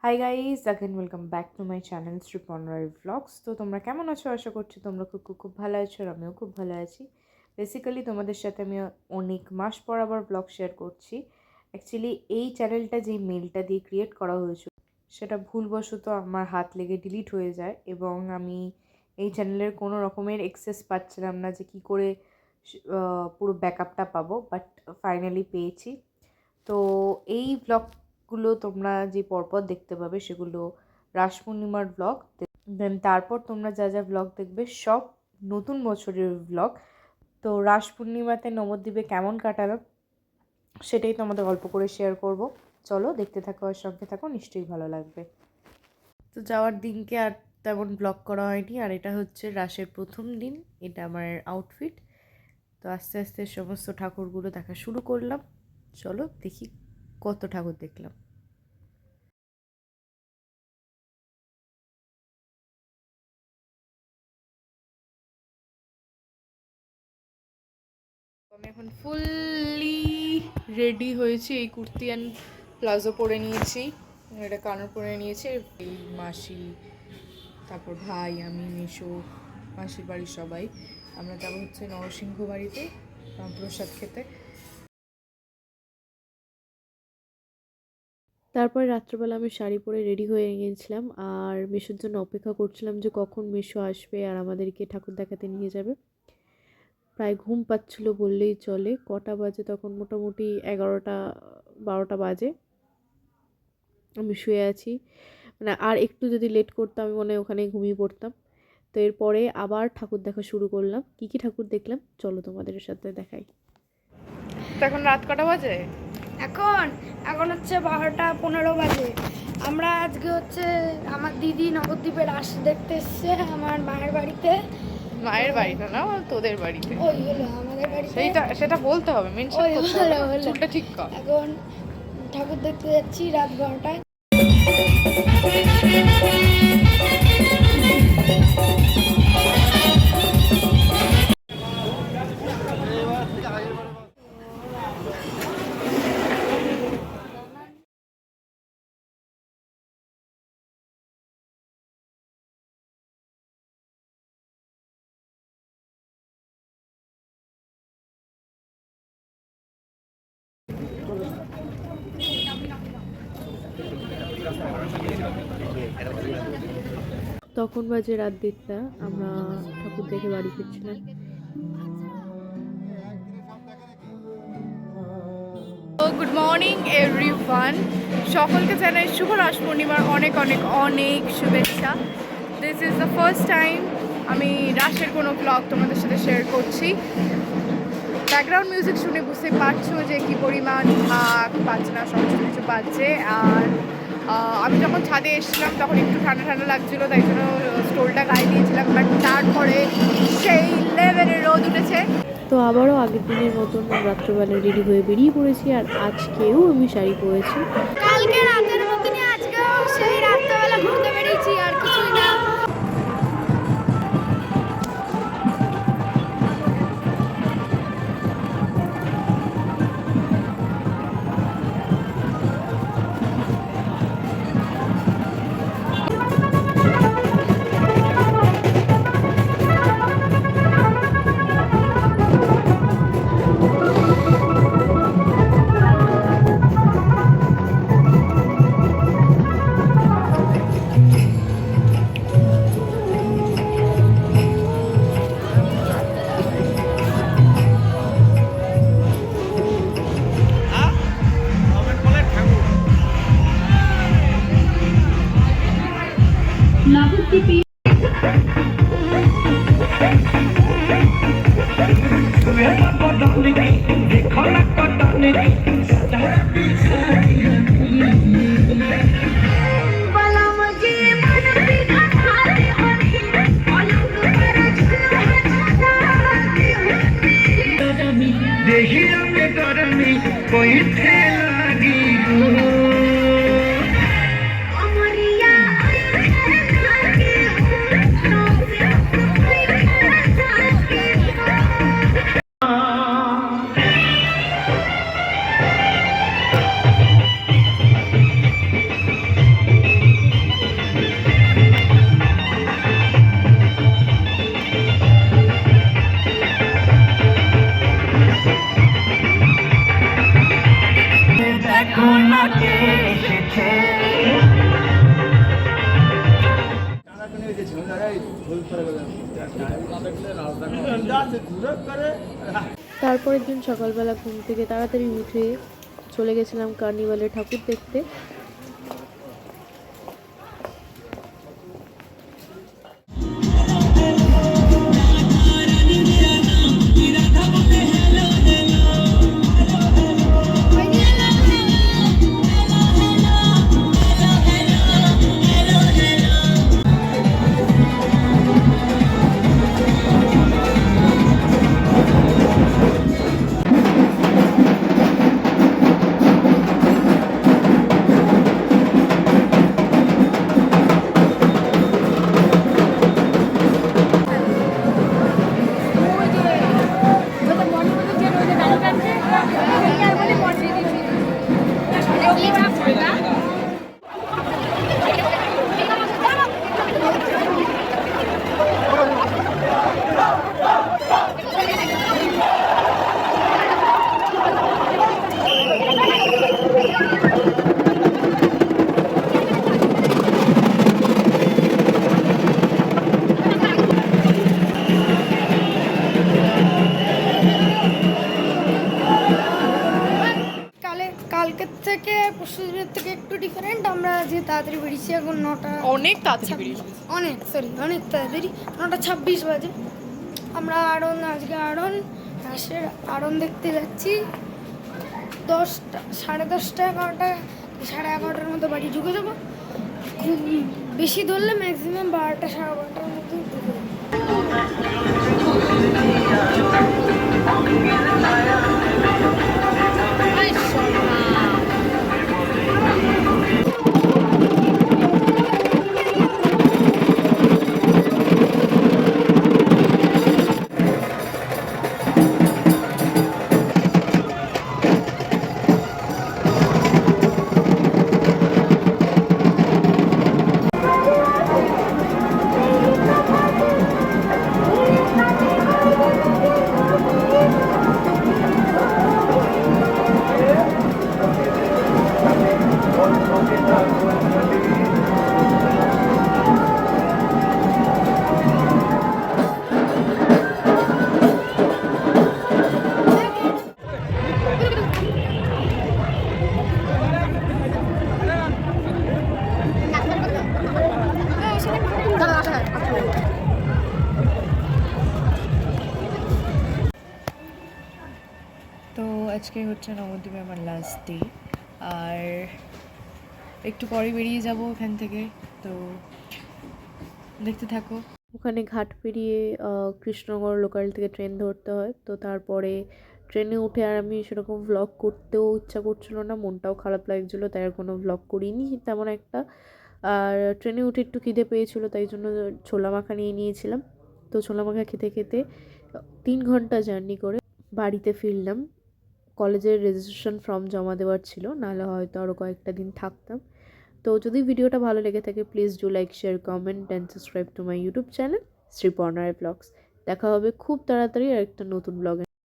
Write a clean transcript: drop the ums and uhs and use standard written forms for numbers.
High guys, again welcome back to my channel Sripan Roy vlogs. তো তোমরা কেমন আছো? আশা করছি তোমরা খুব ভালো আছো, আর আমিও খুব ভালো আছি। বেসিক্যালি তোমাদের সাথে আমি অনেক মাস পর আবার ব্লগ শেয়ার করছি। অ্যাকচুয়ালি এই চ্যানেলটা যেই মেলটা দিয়ে ক্রিয়েট করা হয়েছিল সেটা ভুলবশত আমার হাত লেগে ডিলিট হয়ে যায়, এবং আমি এই চ্যানেলের কোনো রকমের অ্যাক্সেস পাচ্ছিলাম না যে কী করে পুরো ব্যাকআপটা পাবো, বাট ফাইনালি পেয়েছি। তো এই ব্লগগুলো তোমরা যে পরপর দেখতে পাবে সেগুলো রাস পূর্ণিমার ব্লগ, দেন তারপর তোমরা যা যা ব্লগ দেখবে সব নতুন বছরের ব্লগ। তো রাস পূর্ণিমাতে নবদ্বীপে কেমন কাটালাম সেটাই তোমাদের অল্প করে শেয়ার করব। চলো দেখতে থাকো আর সঙ্গে থাকো, নিশ্চয়ই ভালো লাগবে। তো যাওয়ার দিনকে আর তেমন ব্লগ করা হয়নি, আর এটা হচ্ছে রাসের প্রথম দিন, এটা আমার আউটফিট। তো আস্তে আস্তে সমস্ত ঠাকুরগুলো দেখা শুরু করলাম। চলো দেখি কত ঠাকুর দেখলাম। আমি এখন ফুললি রেডি হয়েছি, এই কুর্তি অ্যান্ড প্লাজো পরে নিয়েছি, এটা কানের পরে নিয়েছি। এই মাসি, তারপর ভাই, আমি, মেশো, মাসির বাড়ির সবাই আমরা যাবো হচ্ছে নরসিংহ বাড়িতে প্রসাদ খেতে। তারপরে রাত্রেবেলা আমি শাড়ি পরে রেডি হয়ে গিয়েছিলাম, আর মেশোর জন্য অপেক্ষা করছিলাম যে কখন মেশো আসবে আর আমাদেরকে ঠাকুর দেখাতে নিয়ে যাবে। প্রায় ঘুম পাচ্ছিল বললেই চলে। কটা বাজে তখন? মোটামুটি 11টা 12টা বাজে। আমি শুয়ে আছি, মানে আর একটু যদি লেট করতাম আমি মনে হয় ওখানেই ঘুমিয়ে পড়তাম। তো এরপরে আবার ঠাকুর দেখা শুরু করলাম। কী ঠাকুর দেখলাম চলো তোমাদের সাথে দেখাই। এখন রাত কটা বাজে? এখন এখন হচ্ছে 12টা 15 বাজে। আমরা আজকে হচ্ছে আমার দিদি নবদ্বীপে রাস দেখতে এসছে আমার মায়ের বাড়িতে। মায়ের বাড়িতে না, তোদের বাড়িতে। ওই হলো আমাদের বাড়িতে, সেটা বলতে হবে, মেনশন করতে হবে, চুলটা ঠিক কর। এখন ঠাকুর দেখতে যাচ্ছি রাত 12টায়। তখন বাজে রাত 1:30, আমরা ঠাকুর দেখে বাড়ি ফিরছিলাম। গুড মর্নিং এভরিওয়ান, সকলকে জানাই শুভ রাস পূর্ণিমার অনেক অনেক অনেক শুভেচ্ছা। This is the first time আমি রাসের কোনো ব্লগ তোমাদের সাথে শেয়ার করছি। ব্যাকগ্রাউন্ড মিউজিক শুনে বুঝতে পারছো যে কী পরিমাণ ঢাক বাজনা সমস্ত কিছু বাজছে। আর আমি যখন ছাদে এসেছিলাম তখন একটু ঠান্ডা ঠান্ডা লাগছিলো, তাই জন্য স্টোলটা গায়ে দিয়েছিলাম, বাট তারপরে সেই লেভেলের রোদ উঠেছে। তো আবারও আগের দিনের মতন রাত্রবেলা রেডি হয়ে বেরিয়ে পড়েছি, আর আজকেও আমি শাড়ি পরেছি। কালকে রাতের মতনই আজকেও সেই রাত্রেবেলা ঘুরতে বেরিয়েছি, আর কিছুই না। তারপরের দিন সকালবেলা ঘুম থেকে তাড়াতাড়ি উঠে চলে গেছিলাম কার্নিভালে ঠাকুর দেখতে। কালকের থেকে পরশুদিনের থেকে একটু ডিফারেন্ট। আমরা যে তাড়াতাড়ি বেরিয়েছি, এখন 9টা, অনেক তাড়াতাড়ি বেরিয়েছি। অনেক তাড়াতাড়ি 9:26 বাজে। আমরা আজকে আড়ন দেখতে যাচ্ছি। 10টা, 10:30, 11টা, 11:30টার মতো বাড়ি ঢুকে যাবো। খুব বেশি ধরলে ম্যাক্সিমাম 12টা, 12:30টার মতো ঢুকে যাবো। তো আজকে হচ্ছে নবদ্বীপে আমার লাস্ট ডে, আর একটু পরে বেরিয়ে যাব এখান থেকে। তো দেখতে থাকো। ওখানে ঘাট পেরিয়ে কৃষ্ণনগর লোকাল থেকে ট্রেন ধরতে হয়। তো তারপরে ট্রেনে উঠে আর আমি সেরকম ভ্লগ করতেও ইচ্ছা করছিল না, মনটাও খারাপ লাগছিলো, তাই আর কোনো ভ্লগ করিনি তেমন একটা। আর ট্রেনে উঠে একটু খিদে পেয়েছিলো, তাই জন্য ছোলা মাখা নিয়ে নিয়েছিলাম। তো ছোলা মাখা খেতে খেতে 3 ঘন্টা জার্নি করে বাড়িতে ফিরলাম। কলেজের রেজিস্ট্রেশন ফর্ম জমা দেওয়ার ছিল, নাহলে হয়তো আরও কয়েকটা দিন থাকতাম। তো যদি ভিডিওটা ভালো লেগে থাকে, please do like, share, comment and subscribe to my YouTube channel Sriparna blogs. দেখা হবে খুব তাড়াতাড়ি আর একটা নতুন ব্লগে।